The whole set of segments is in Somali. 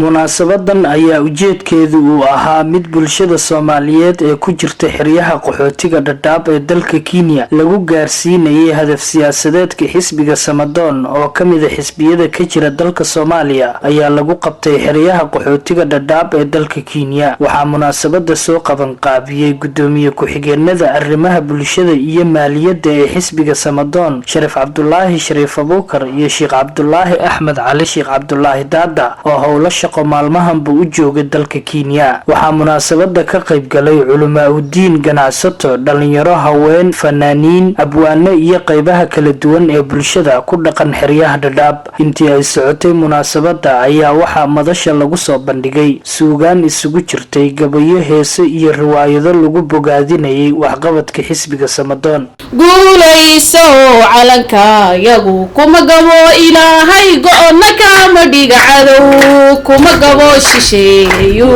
munaasabadan ayaa ujeedkeedu uu ahaa mid bulshada Soomaaliyeed ee ku jirta xeryaha qaxootiga Dhadhaab ee dalka Kenya lagu gaarsiinayay hadaf siyaasadeedka xisbiga Samadoon oo kamid ah xisbiyada ka jira dalka Soomaaliya ayaa lagu qabtay xeryaha qaxootiga Dhadhaab ee dalka Kenya. waxaa munaasabada soo qaban qaabiyay gudoomiye ku-xigeenada arrimaha bulshada iyo maaliyadda ee xisbiga Samadoon Sharif Cabdullaahi Shariif Abuukar iyo Sheekh Cabdullaahi Axmed Cali Sheekh Cabdullaahi Daada oo howlo shaqo maalmahan buu u joogay dalka Kenya. waxaa munaasabada ka qayb galay culumaa u diin, ganacsato, dhalinyaro, haween, fanaaniin, abwaano iyo qaybaha kala duwan ee bulshada ku dhaqan xeryaha Dhadhaab. intii ay socotay munaasabada ayaa waxaa madasha lagu soo bandhigay suugaan isugu jirtay gabayo, heeso iyo riwaayado lagu bogaadinayay waxqabadka xisbiga Samadoon. guulayso calanka yagu kuma gabo ilaahay go'na kama dhiga cadow kuma gabo shisheeyo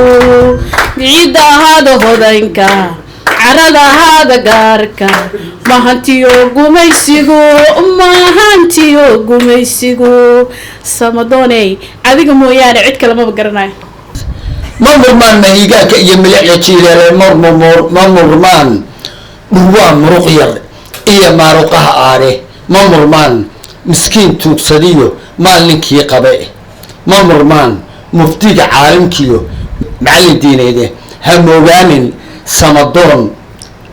ciida hada hodanka carada hada gaarka mahantiyo gumaysigu Samadooney adiga mooyaane cid kale ma garanayo. mamurmaan mahigaaka iyo milixya jiileele mamurmaan dhurwaan muruq yar iyo maaruqaha aare mamurmaan miskiin tuugsadiyo maalinkii qabe mamurmaan muftiga caalimkiyo macallin diineede ha moogaanin Samadoon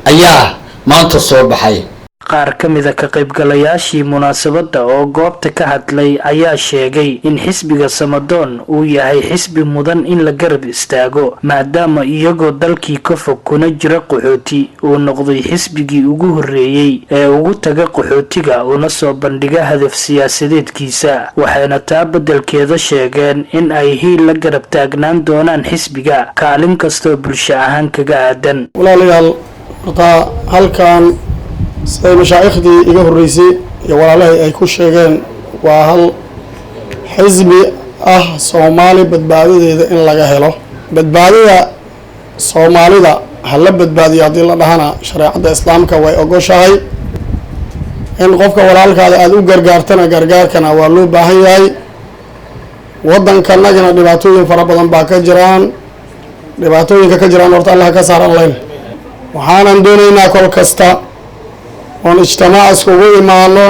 ayaa maanta soo baxay. qaar kamid ah ka qaybgalayaashii munaasabada oo goobta ka hadlay ayaa sheegay in xisbiga Samadoon uu yahay xisbi mudan in la garab istaago maadaama iyagoo dalkii ka fog kuna jira qaxooti uu noqday xisbigii ugu horeeyay ee ugu taga qaxootiga una soo bandhiga hadaf siyaasadeedkiisa. waxayna taa bedelkeeda sheegeen in ay hiil la garab taagnaan doonaan xisbiga kaalin kastoo bulsho ahaan kaga aadan. walaalayaal horta halkan سيد مشايخدي إيجاه الرئيسي يوالله يكون شيئين وهل حزبي صومالي بدبادي إذا إن لقى هلو بدبادي صومالي دا هلا بدبادي يعطي الله دهنا شريعة الإسلام كوي أقوشاي إن قفك ولالك هذا أدو جرجارتنا جرجار كنا والو باهي وضن كنا جنا دباتوين فربضن باكجران دباتوين كجران ورت الله كسر الليل وحانا دونينا كل كستا on ijtimaac iskugu imaano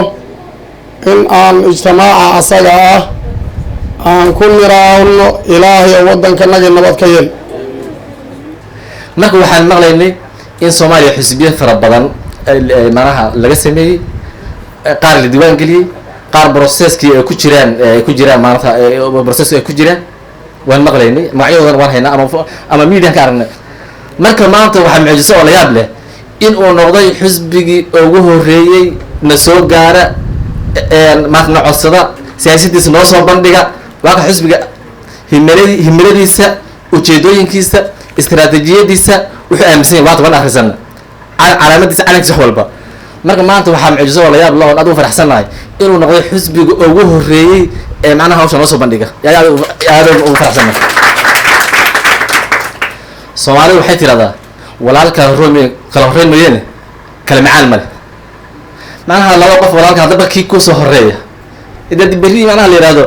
in aan ijtimaaca asaga aan ku niraano ilaahay wadankanaga nabad ka yeel. marka waxaan maqlaynay in Soomaaliya xisbiyo fara badan maraha laga sameeyay, qaar la diiwaan geliyay, qaar processkii ay ku jiraan maanta processkii ay ku jiraan waan maqlaynay magacyadoodan waan haynaa ama media ka aragnay. marka maanta waxa mucjiso oo la yaab leh in uu noqday xisbigii ugu horeeyay na soo gaara maadna codsada siyaasadiisa noo soo bandhiga waa ka xisbiga himiladiisa ujeedooyinkiisa istiraatiijiyadiisa wuxuu aaminsan yahay waad akhrisan calaamadiisa calankiisa walba. marka maanta waxaa mucjiso oo la yaab leh oo aad u faraxsanahay inuu noqday xisbiga ugu horeeyay ee macnaha hawsha noo soo bandhiga aad u faraxsanahay. Soomaalidu waxay tiraahdaa walaalka Roomi kala horeyn mooyeen kala macaan male. macnaha laba qof walaalka hadaba kii ku soo horeeya idan bari macnaha la yiraahdo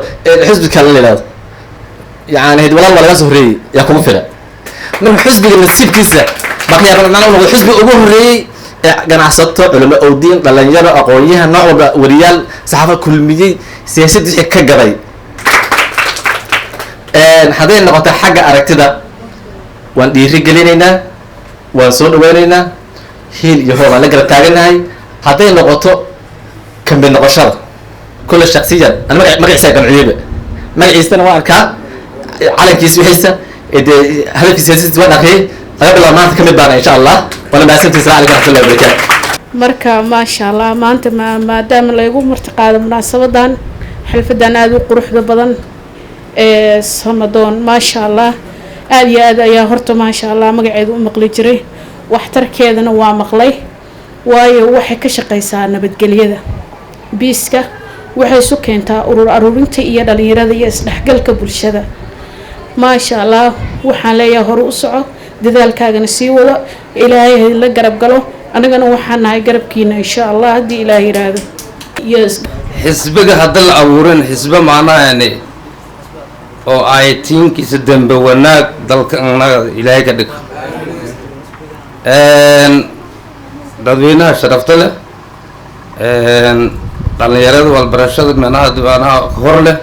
xisbi kale la yiraahdo yaani hid walaal walaga soo horeeyay yaa kuma fila. marka xisbiga nasiibkiisa baqiya macnaha uu xisbi ugu horeeyay ganacsato, culimo oo diin, dhalinyaro, aqoonyahan, nooc walba wariyaal, saxaafad kulmiyay siyaasadii ka gabay. haday noqoto xagga aragtida waan dhiiri gelinaynaa, waan soo dhaweynaynaa, hiil iyo hoob aan la garab taaganahay. hadday noqoto kamid noqoshada kulla shakhsiyan aan magaciisa qanciyayba magaciisana waa arkaa calankiisa wixisa hadafkiisa siyaasadiisa waan akhriyay laga bilaabo maanta kamid baana insha allah wala maasantiisa calaykum warahmatullahi wabarakaatu. marka maasha allah maanta maadaama laygu martiqaado munaasabadan xalfadan aad u quruxda badan ee Samadoon maasha allah aad iyo aad ayaa horta maasha allah magaceedu u maqli jiray waxtarkeedana waa maqlay waayo waxay ka shaqeysaa nabadgelyada biiska waxay isu keentaa ururinta iyo dhalinyarada iyo isdhexgalka bulshada maasha allah waxaan leeyahay hor u soco dadaalkaagana sii wado ilaahay la garab galo anagana waxaan nahay garabkiina insha allah hadii ilaahay yiraahdo. xisbiga hadda la abuurin xisbi macnaha oo aytiinkiisa dambe wanaag dalka annaga ilaahay ka dhig dadweynaha sharafta leh dhalinyarada walbarashada meelaha diiwaanaha hor leh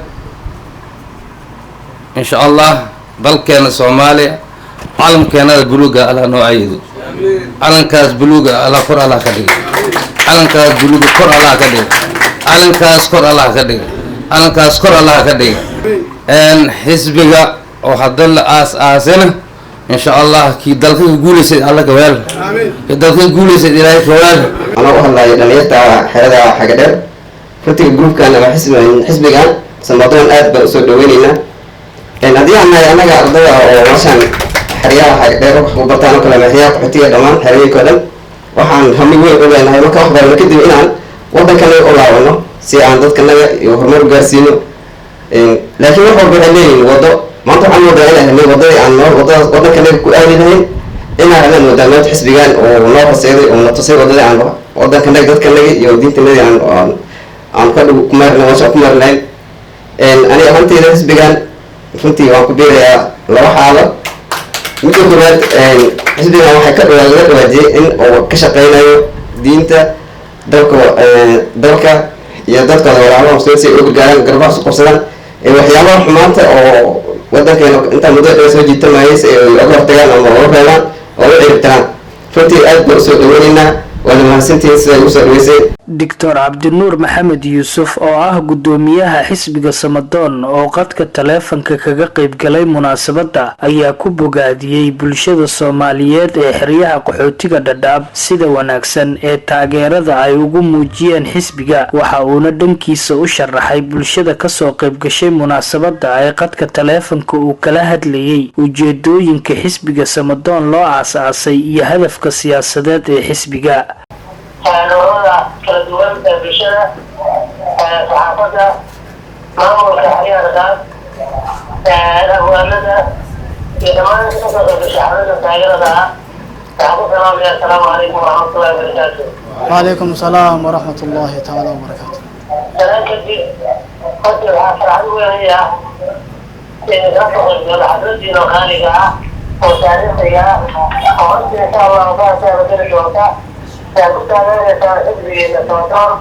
insha allah dalkeena Soomaaliya calankeena buluuga ala noo ayido calankaas buluuga ala kor ala ka dhig calankaas buluuga kor ala ka dhig calankaas kor ala ka dhig calankaas kor ala ka dhig xisbiga oo hadda la aasana insha allah ki dalka guuleysay alla gawal ki dalka guuleysay ilaahay gawal أنا والله دليلت حردا حاجة ده فتي الجروب كان مع حسبيا سمادون آد بأسود دوينينا إن هذه أنا قاعد أضيع مثلا حريها حاجة ده وبرتانا كلام هي فتي دمان حريه كلام وحن هم يقولوا إن هاي ما كأخبار لكن إن وضع كنا يقول عنه سي عندك كنا يهرمر جالسينه لكن ما هو بهالليل وضع ما أنت عن وضع إله وضع عنه وضع كنا يقول أهلين إنها أنا مدامات حسبيا ونور سيري ونتصير وضع عنه وضع كنا يقول كنا يودين تنادي عن كل كمرنا وش كمرنا أنا أهمتي ده حسبيا فنتي وكبير يا لو حالة مثل كمان حسبيا وحكر ولا ودي إن أو كشقينا دينته دلك يا دلك ولا عمره مسلسل يقول جالن قربا سقوسنا وحيانا حمانته أو وضع كنا أنت مدة رسول جيت مايس أقرب تيان أو مرة أو عرفتان فنتي أكبر سؤالنا ولا ما سنتي سؤال Dr. Cabdinuur Maxamed Yuusuf oo ah gudoomiyaha xisbiga Samadoon oo qadka taleefanka kaga qayb galay munaasabada ayaa ku bogaadiyay bulshada Soomaaliyeed ee xeryaha qaxootiga Dhadhaab sida wanaagsan ee taageerada ay ugu muujiyeen xisbiga waxa uuna dhankiisa u sharaxay bulshada ka soo qayb gashay munaasabada ay qadka taleefanka uu kala hadlayay ujeedooyinka xisbiga Samadoon loo aasaasay iyo hadafka siyaasadeed ee xisbiga تاجرنا كدول بالشارع صحافة معمول كحياة الغاز الأولاد يتمنى سقط بالشعب تاجرنا السلام عليكم ورحمة الله وبركاته. وعليكم السلام ورحمة الله تعالى وبركاته. سلام كثير قد العصر عدوية هي تنقل الحدود وخارجها وتاريخها وأنت إن شاء الله وبارك وبارك وبارك كان حزبي سمادون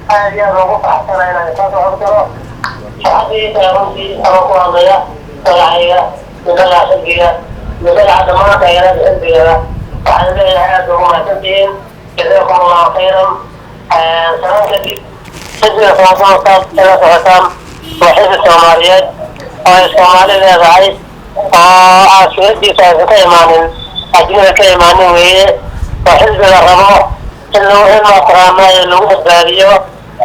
هذه الوقوف أحسن إلى نقاط أفضل شعبي تيرونتي أروكو أضياء طلعية مدلع حزبية مدلع دمارة إلى حزبية وعلى ذلك هذا هو معتدين جزاكم الله خيرا سلام كثير حزبي سمادون صار 3 عام وحزب الصوماليات والصومالي ذا ضعيف وعاشرتي صار كيمان أجمل كيمان وهي وحزب الرباط إنه إما قرامة اللغة الدارية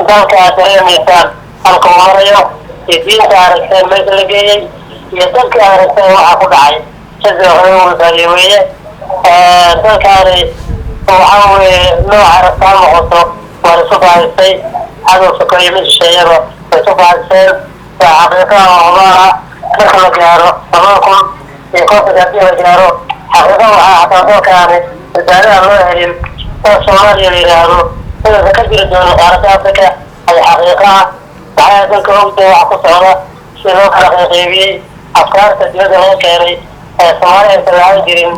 ذاك أثرين مثال القمرية يدين تعرفين مثل الجيل يتلك تعرفين وعقود عين حزب الرباط الداريوية ذاك وحاول نوع رسام وخطر ورسوب عرفين هذا سكري من الشيبة ورسوب عرفين وحقيقة وعمارة نخلق جارو سماكم يقوم بتأثير جارو حقيقة وحاطة كامل الدولة الله يهلم الصومالي يليرانو إذا ذكرت الدولة قارة أفريقيا هي حقيقة بعد ذلك وقت وعقو صورة سنوك الحقيقية أفكار تدير دولة كيري الصومالي يتلعب جرين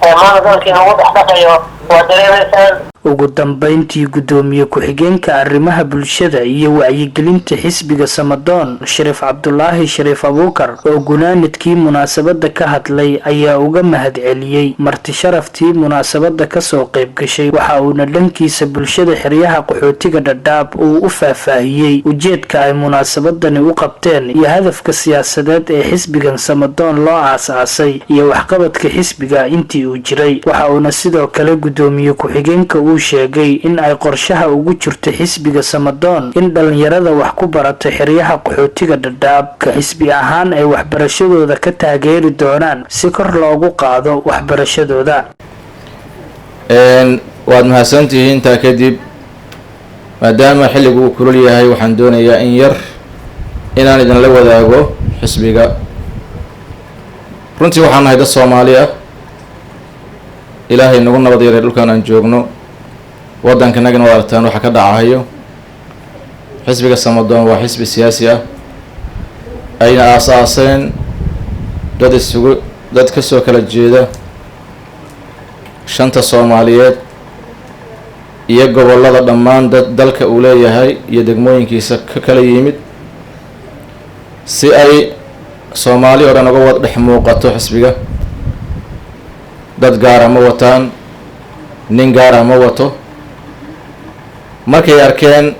ما نظر كي نوضح بقيه ودريب الإنسان ugu dambeyntii gudoomiye ku-xigeenka arrimaha bulshada iyo wacyigelinta xisbiga Samadoon Shariif Cabdullaahi Shariif Abuukar oo gunaanadkii munaasabada ka hadlay ayaa uga mahadceliyay marti sharaftii munaasabada ka soo qayb gashay waxa uuna dhankiisa bulshada xeryaha qaxootiga Dhadhaab uu u faahfaahiyay ujeedka ay munaasabadani u qabteen iyo hadafka siyaasadeed ee xisbigan Samadoon loo aasaasay iyo waxqabadka xisbiga intii uu jiray waxa uuna sidoo kale gudoomiye ku-xigeenka sheegay in ay qorshaha ugu jirto xisbiga Samadoon in dhalinyarada wax ku barato xeryaha qaxootiga Dhadhaab ka xisbi ahaan ay waxbarashadooda ka taageeri doonaan si kor loogu qaado waxbarashadooda waad mahadsantihiin intaa kadib maadaama xilligu uu kulul yahay waxaan doonayaa in yar inaan idinla wadaago xisbiga runtii waxaan nahay dad Soomaali ah ilaahay nagu nabad yeelay dhulkan aan joogno waddankanagana waa aragtaan waxa ka dhacayo xisbiga Samadoon waa xisbi siyaasi ah ayna aasaaseen dad ka soo kala jeeda shanta Soomaaliyeed iyo gobollada dhammaan dalka uu leeyahay iyo degmooyinkiisa ka kala yimid si ay Soomaali oo dhan uga wada dhex muuqato xisbiga. dad gaar ma wataan, nin gaar ma wato. markay arkeen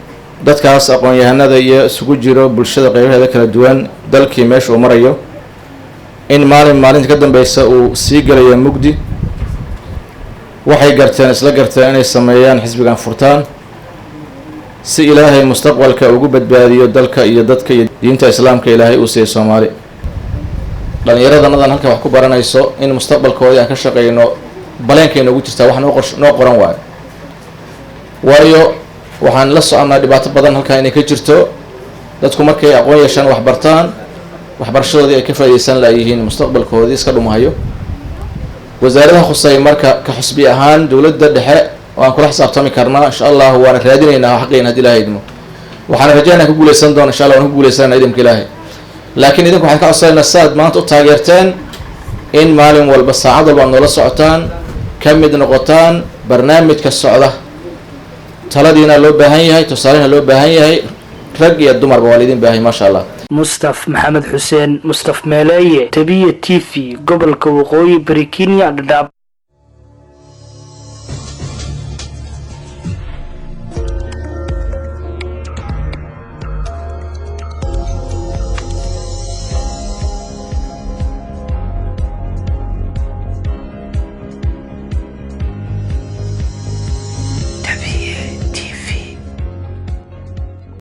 dadkaas aqoon-yahanada iyo isugu jiro bulshada qaybaheeda kala duwan dalkii meesha uu marayo in maalinta ka dambeysa uu sii galayo mugdi, waxay isla garteen inay sameeyaan xisbigan furtaan si ilaahay mustaqbalka ugu badbaadiyo dalka iyo dadka iyo diinta islaamka ilaahay uu siiyay Soomaali. dhalinyaradaanadan halka wax ku baranayso in mustaqbalkooda aan ka shaqeyno baleenkeena ugu jirtaa wax noo qoran waayo waxaan la soconaa dhibaato badan halka inay ka jirto. dadku markay aqoon yeeshaan wax bartaan, waxbarashadoodii ay ka faa'iideysan laayihiin mustaqbalkoodii iska dhumahayo. wasaaradaha khusay marka ka xisbi ahaan dowladda dhexe waan kula xisaabtami karnaa insha Allah, waana raadinaynaa xaqeena hadii Ilaahay idmo. waxaan rajaynayaa ku guuleysan doona insha Allah, waan ku guuleysanaynaa idinka Ilaahay. laakiin idinku waxaan ka codsanayna saad maanta u taageerteen in maalin walba saacad walba noola socotaan, ka mid noqotaan barnaamijka socda. taladiina loo baahan yahay, tusaalena loo baahan yahay, rag iyo dumarba waa idin baahan maasha Allah. Mustaf Maxamed Xuseen, Mustaf Meeleeye, TABIYE TV, gobolka Waqooyi Bari Kenya, Dhadhaab.